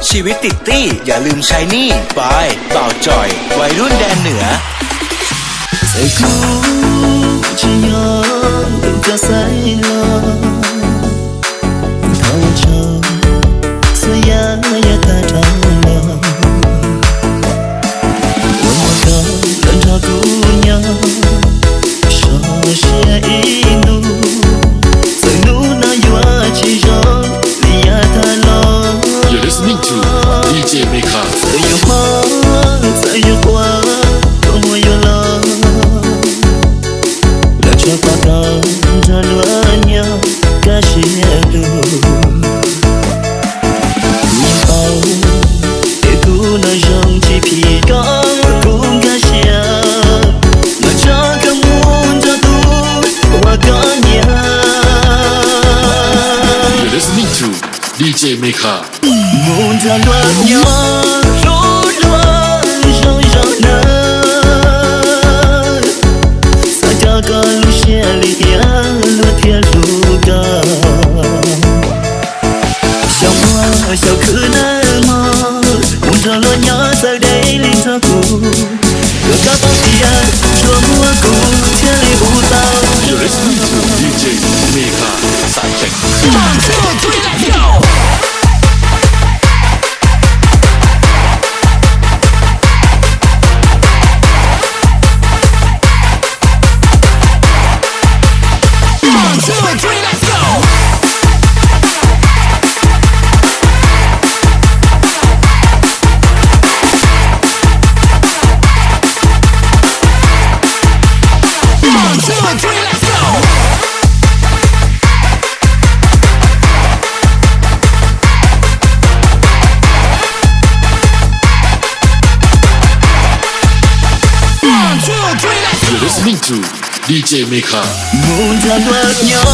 ชีวิตติดตี้อย่าลืมใช้นี่บายบ่าวจอยวัยรุ่นแดนเหนือ Say cool chỉ nhớ đừng cho say lo thao cho say ya ya ta trao lo một câu lần cho cũ nhau cho chia inu say nu na yua chỉ cho ya ta lo. You're listening to DJ Meka. Say you want, say you want, don't want your love. Cho ta con cho lúa nhau cả chia đôi nhìn bao để cứu nó trong chỉ vì có cũng cả chia mà cho cả muốn cho tôi qua có nhà. You're listening to DJ Meka. Muốn cho lúa nhau rút lúa rồi rồi nơi sao cho con chia lìa luôn thiên luka trong mơ sao cứ nỡ mơ muốn cho luôn nhớ giờ đây lên cho cô được các bác kia cho mua cô chia lìa u tao. You're listening to DJ Meka. Sound check. 1, 2, 3, let's go. You're listening to DJ Meka. Muốn cho lúa nhau